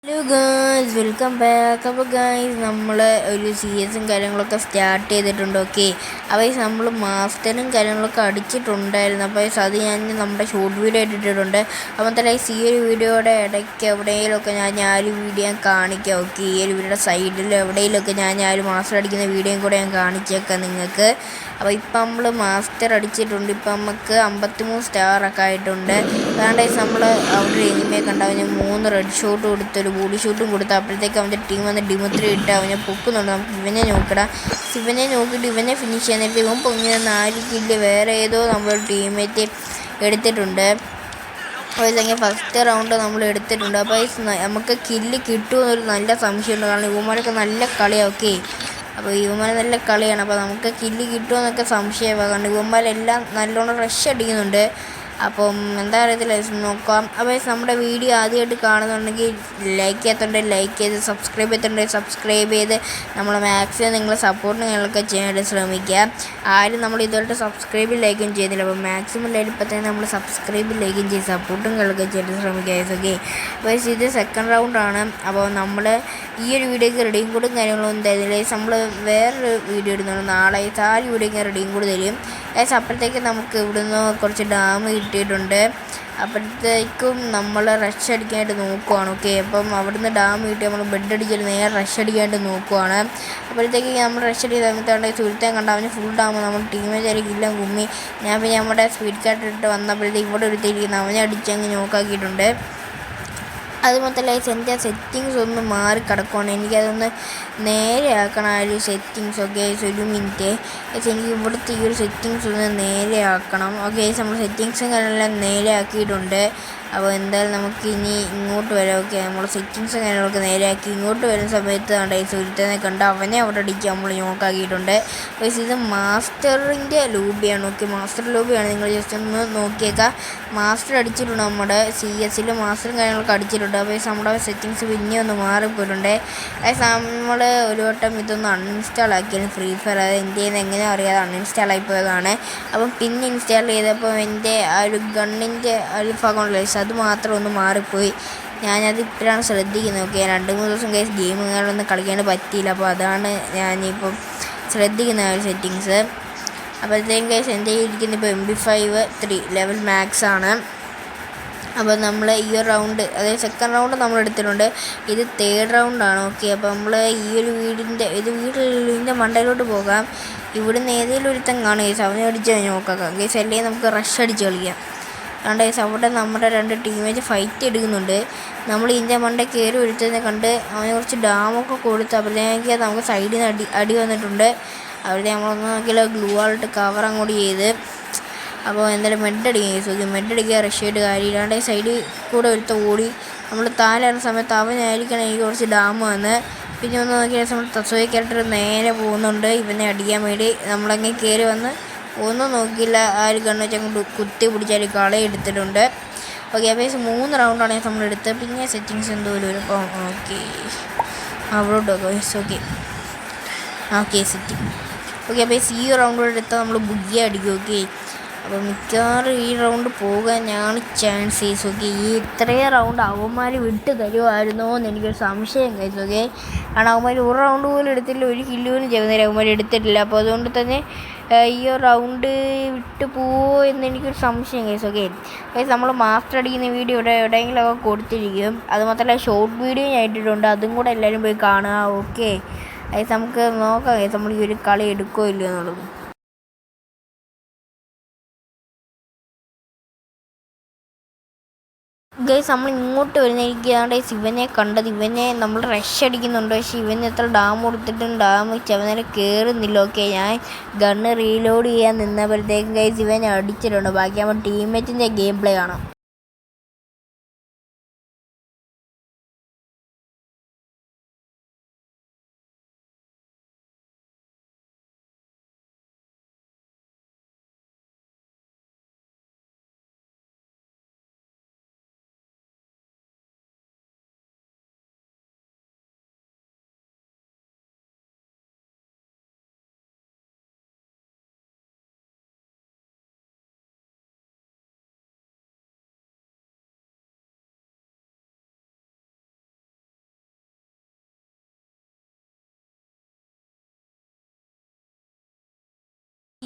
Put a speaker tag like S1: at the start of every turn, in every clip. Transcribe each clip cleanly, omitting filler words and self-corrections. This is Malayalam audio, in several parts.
S1: Hello guys, welcome back. അപ്പോൾ ഗായ്സ്, നമ്മൾ ഒരു CS കാര്യങ്ങളൊക്കെ സ്റ്റാർട്ട് ചെയ്തിട്ടുണ്ട്. ഓക്കെ, അപ്പോൾ നമ്മൾ മാസ്റ്ററും കാര്യങ്ങളൊക്കെ അടിച്ചിട്ടുണ്ടായിരുന്നു. അപ്പോൾ അത് ഞാൻ നമ്മുടെ ഷോർട്ട് വീഡിയോ ഇട്ടിട്ടുണ്ട്. അപ്പോൾ തന്നെ ഈ ഒരു വീഡിയോയുടെ ഇടയ്ക്ക് എവിടെയെങ്കിലുമൊക്കെ ഞാൻ ഒരു വീഡിയോ കാണിക്കാം. ഓക്കെ, ഈ ഒരു വീഡിയോയുടെ സൈഡിൽ എവിടെയെങ്കിലുമൊക്കെ ഞാൻ ഒരു മാസ്റ്റർ അടിക്കുന്ന വീഡിയോയും കൂടെ ഞാൻ കാണിച്ചേക്കാം നിങ്ങൾക്ക്. അപ്പോൾ ഇപ്പം നമ്മൾ മാസ്റ്റർ അടിച്ചിട്ടുണ്ട്. ഇപ്പം നമുക്ക് 53 സ്റ്റാറൊക്കെ ആയിട്ടുണ്ട്. അതാണ്ട് നമ്മൾ അവിടെ എനിമയെ കണ്ട അവന് 3 റെഡ് ഷോട്ട് കൊടുത്തൊരു ബോഡി ഷൂട്ടും കൊടുത്തു. അപ്പോഴത്തേക്ക് അവൻ്റെ ടീം വന്ന് ഡിമിത്രി ഇട്ട് അവനെ പൊക്കുന്നുണ്ട്. നമുക്ക് ഇവനെ നോക്കിടാം. ഇവനെ നോക്കിയിട്ട് ഇവനെ ഫിനിഷ് ചെയ്യാൻ നേരത്തെ ഇവൻ പൊങ്ങിയ 4 കില്ല് വേറെ ഏതോ നമ്മളൊരു ടീമേറ്റ് എടുത്തിട്ടുണ്ട്. അപ്പോൾ ഫസ്റ്റ് റൗണ്ട് നമ്മൾ എടുത്തിട്ടുണ്ട്. അപ്പോൾ നമുക്ക് കില്ല് കിട്ടുമെന്നൊരു നല്ല സംശയമുണ്ട്. കാരണം ഇവന്മാരൊക്കെ നല്ല കളിയാണ്. ഓക്കെ, അപ്പോൾ ഇവന്മാർ നല്ല കളിയാണ്. അപ്പോൾ നമുക്ക് കില്ല് കിട്ടുമെന്നൊക്കെ സംശയമാണ്. കാരണം ഇവന്മാരെല്ലാം നല്ലോണം റഷ് അടിക്കുന്നുണ്ട്. അപ്പം എന്താ അറിയത്തില്ല, നോക്കാം. അപ്പോൾ നമ്മുടെ വീഡിയോ ആദ്യമായിട്ട് കാണുന്നുണ്ടെങ്കിൽ ലൈക്ക് ചെയ്യാത്തുണ്ടെങ്കിൽ ലൈക്ക് ചെയ്ത്, സബ്സ്ക്രൈബ് ചെയ്തിട്ടുണ്ടെങ്കിൽ സബ്സ്ക്രൈബ് ചെയ്ത് നമ്മൾ മാക്സിമം നിങ്ങൾ സപ്പോർട്ട് നിങ്ങളൊക്കെ ചെയ്യാനായിട്ട് ശ്രമിക്കുക. ആരും നമ്മൾ ഇതുവരെ സബ്സ്ക്രൈബും ലൈക്കും ചെയ്തില്ല. അപ്പോൾ മാക്സിമം എല്ലാവരും ഇപ്പം തന്നെ നമ്മൾ സബ്സ്ക്രൈബും ലൈക്കും ചെയ്ത് സപ്പോർട്ടും നിങ്ങളൊക്കെ ചെയ്യാനായിട്ട് ശ്രമിക്കുക. ഓക്കെ, അപ്പോൾ ഇത് സെക്കൻഡ് റൗണ്ടാണ്. അപ്പോൾ നമ്മൾ ഈ ഒരു വീഡിയോക്ക് റെഡിയും കൂടും കാര്യങ്ങളൊന്നും തരുന്നില്ല. നമ്മൾ വേറൊരു വീഡിയോ ഇടുന്നുണ്ട് നാളെ. ആ വീഡിയോക്ക് റെഡിയും കൂടി തരും. അപ്പോഴത്തേക്ക് നമുക്ക് ഇവിടുന്ന് കുറച്ച് ഡാം കിട്ടിയിട്ടുണ്ട്. അപ്പോഴത്തേക്കും നമ്മൾ റഷ് അടിക്കാനായിട്ട് നോക്കുവാണ്. ഓക്കെ, അപ്പം അവിടുന്ന് ഡാം കിട്ടി നമ്മൾ ബെഡ് അടിച്ചിട്ട് നേരെ റഷ് അടിക്കാനായിട്ട് നോക്കുവാണ്. അപ്പോഴത്തേക്ക് നമ്മൾ റഷ് അടിച്ച സമയത്താണ്ട് സുഹൃത്തെ കണ്ട അവന് ഫുൾ ഡാം നമ്മൾ ടീമേജായിരിക്കും ഇല്ല കുമ്മി. ഞാൻ പിന്നെ നമ്മുടെ സ്പീഡ് കാർട്ട് ഇട്ട് വന്നപ്പോഴത്തേക്ക് ഇവിടെ എടുത്തിരിക്കുന്ന അവനെ അടിച്ചങ്ങ് നോക്കാക്കിയിട്ടുണ്ട്. അതുമാത്രമല്ല എൻ്റെ സെറ്റിങ്സ് ഒന്ന് മാറി കിടക്കുവാണ്. എനിക്കതൊന്ന് നേരെയാക്കണം. ആ ഒരു സെറ്റിങ്സ്. ഓക്കെ, ഒരു മിനിറ്റ്. എനിക്ക് ഇവിടുത്തെ ഈ ഒരു സെറ്റിങ്സ് ഒന്ന് നേരെയാക്കണം. ഓക്കെ, നമ്മൾ സെറ്റിങ്സും കാര്യങ്ങളെല്ലാം നേരെയാക്കിയിട്ടുണ്ട്. അപ്പോൾ എന്തായാലും നമുക്ക് ഇനി ഇങ്ങോട്ട് വരാം. ഓക്കെ, നമ്മൾ സെറ്റിങ്സും കാര്യങ്ങളൊക്കെ നേരെയാക്കി ഇങ്ങോട്ട് വരുന്ന സമയത്ത് കണ്ട ഈ സുഹൃത്തിനെ കണ്ട് അവനെ അവിടെ അടിക്കുക നമ്മൾ നോക്കാക്കിയിട്ടുണ്ട്. അപ്പോൾ ഇത് മാസ്റ്ററിൻ്റെ ലോബിയാണ്. Okay, master ലോബിയാണ്. നിങ്ങൾ ജസ്റ്റ് ഒന്ന് നോക്കിയേക്കാം. മാസ്റ്റർ അടിച്ചിട്ടുണ്ട്. നമ്മുടെ CS മാസ്റ്ററും കാര്യങ്ങളൊക്കെ അടിച്ചിട്ടുണ്ട്. അപ്പോൾ നമ്മുടെ സെറ്റിങ്സ് പിന്നെ ഒന്ന് മാറിപ്പോയിട്ടുണ്ട്. നമ്മൾ ഒരു വട്ടം ഇതൊന്ന് അൺഇൻസ്റ്റാൾ ആക്കിയാലും ഫ്രീ ഫയർ, അത് എൻ്റെ കയ്യിൽ നിന്ന് എങ്ങനെ അറിയാതെ അൺഇൻസ്റ്റാൾ ആയിപ്പോയതാണ്. അപ്പം പിന്നെ ഇൻസ്റ്റാൾ ചെയ്തപ്പോൾ എൻ്റെ ആ ഒരു ഗണ്ണിൻ്റെ ഒരു ഭാഗമുള്ള അത് മാത്രം ഒന്ന് മാറിപ്പോയി. ഞാനത് ഇപ്പോഴാണ് ശ്രദ്ധിക്കുന്നത്. ഓക്കെ, 2-3 ദിവസം കഴിച്ച് ഗെയിമുകളൊന്നും കളിക്കാണ്ട് പറ്റിയില്ല. അപ്പോൾ അതാണ് ഞാനിപ്പം ശ്രദ്ധിക്കുന്ന ആ ഒരു സെറ്റിങ്സ്. അപ്പോഴത്തേക്കും കേസ് എൻ്റെ ഇരിക്കുന്നത് ഇപ്പോൾ MP5 ലെവൽ മാക്സ് ആണ്. അപ്പോൾ നമ്മൾ ഈ ഒരു റൗണ്ട്, അതായത് സെക്കൻഡ് റൗണ്ട് നമ്മൾ എടുത്തിട്ടുണ്ട്. ഇത് തേർഡ് റൗണ്ടാണ്. ഓക്കെ, അപ്പോൾ നമ്മൾ ഈ ഒരു വീടിൻ്റെ മണ്ടയിലോട്ട് പോകാം. ഇവിടുന്ന് ഏതെങ്കിലും ഒരുത്തം കാണും കേസ്, അവനെ അടിച്ച് നോക്കാം കേസ്. അല്ലെങ്കിൽ നമുക്ക് റഷ് അടിച്ച് കളിക്കാം. അതുകൊണ്ട് കേസ് അവിടെ നമ്മുടെ 2 ടീമേറ്റ് ഫൈറ്റ് എടുക്കുന്നുണ്ട്. നമ്മൾ ഇതിൻ്റെ മണ്ടയിൽ കയറി ഒരുത്തതിനെ കണ്ട് അവനെ കുറച്ച് ഡാമൊക്കെ കൊടുത്ത് അപ്പോഴത്തേക്ക് നമുക്ക് സൈഡിൽ നിന്ന് അടി വന്നിട്ടുണ്ട്. അവിടെ നമ്മളൊന്ന് നോക്കിയാൽ ഗ്ലൂ ആളിട്ട് കവർ അങ്ങോട്ട് ചെയ്ത്. അപ്പോൾ എന്തായാലും മെഡടിക്കുക റഷ് ചെയ്ത് കാര്യമില്ലാണ്ട് സൈഡിൽ കൂടെ ഒരുത്ത ഓടി നമ്മൾ താഴെയുള്ള സമയത്ത് അവനായിരിക്കണം എനിക്ക് കുറച്ച് ഡാം വന്ന്. പിന്നെ ഒന്ന് നോക്കിയാൽ നമ്മൾ തസോയ ക്യാരക്ടർ നേരെ പോകുന്നുണ്ട് ഇവനെ അടിക്കാൻ വേണ്ടി. നമ്മളങ്ങനെ കയറി വന്ന് ഒന്നും നോക്കിയില്ല, ആ ഒരു ഗണ്ണ് വെച്ച് അങ്ങോട്ട് കുത്തി പിടിച്ചാൽ കളയെടുത്തിട്ടുണ്ട്. ഓക്കെ, അപ്പോൾ 3 റൗണ്ടാണ് നമ്മളെടുത്ത്. പിന്നെ സെറ്റിങ്സ് എന്തോലും വരും. അപ്പോൾ ഓക്കെ, അവിടോട്ട് ഓക്കെ സെറ്റിങ്. ഓക്കെ, അപ്പോൾ ഈ റൗണ്ടോടെ എടുത്താൽ നമ്മൾ ബുഗിയ അടിക്കും. ഓക്കെ, അപ്പോൾ മിക്കവാറും ഈ റൗണ്ട് പോകാനാണ് ചാൻസസ്. ഓക്കെ, ഈ ഇത്രയും റൗണ്ട് അവന്മാർ വിട്ട് തരുമായിരുന്നോ എന്ന് എനിക്കൊരു സംശയം കഴിച്ചു. ഓക്കെ, കാരണം അവന്മാർ ഒരു റൗണ്ട് പോലും എടുത്തില്ല, ഒരു കില്ല് പോലും ചെയ്യുന്നേരം അവന്മാർ എടുത്തിട്ടില്ല. അപ്പോൾ അതുകൊണ്ട് തന്നെ ഈ റൗണ്ട് വിട്ട് പോവോ എന്ന് എനിക്കൊരു സംശയം കഴിച്ചു. ഓക്കെ, നമ്മൾ മാസ്റ്റർ അടിക്കുന്ന വീഡിയോ എവിടെയെങ്കിലുമൊക്കെ കൊടുത്തിരിക്കും. അതുമാത്രമല്ല ഷോർട്ട് വീഡിയോ ഞാൻ ഇട്ടിട്ടുണ്ട്, അതും കൂടെ എല്ലാവരും പോയി കാണുക. ഓക്കെ, നമുക്ക് നോക്കാം നമ്മൾ ഈ ഒരു കളി എടുക്കുമോ ഇല്ലയോ എന്നുള്ളത്. ഗൈസ്, നമ്മൾ ഇങ്ങോട്ട് വരുന്നിരിക്കുകയാണ് ഇവനെ കണ്ടത്. ഇവനെ നമ്മൾ റഷ് അടിക്കുന്നുണ്ട്. പക്ഷേ ഇവന് എത്ര ഡാം കൊടുത്തിട്ടും ഡാം അവനെ കയറുന്നില്ല. ഓക്കെ, ഞാൻ ഗണ്ണ് റീലോഡ് ചെയ്യാൻ നിന്നപ്പോഴത്തേക്കും ഗൈസ് ഇവനെ അടിച്ചിട്ടുണ്ട്. ബാക്കി നമ്മൾ ടീംമേറ്റിൻ്റെ ഗെയിം പ്ലേ കാണാം.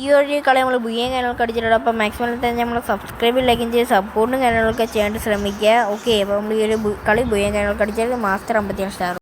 S1: ഈ ഒരു കളി നമ്മൾ ബുയ്യം കാര്യങ്ങളൊക്കെ അടിച്ചിട്ടുണ്ട്. അപ്പോൾ മാക്സിമം തന്നെ നമ്മൾ സബ്സ്ക്രൈബ് ലൈക്കും ചെയ്ത് സപ്പോർട്ടും കാര്യങ്ങളൊക്കെ ചെയ്യാൻ ശ്രമിക്കുക. ഓക്കെ, അപ്പോൾ നമ്മൾ ഈ ഒരു കളി ബുയ്യം കാര്യങ്ങളൊക്കെ അടിച്ചാൽ മാസ്റ്റർ 57 സ്റ്റാർ.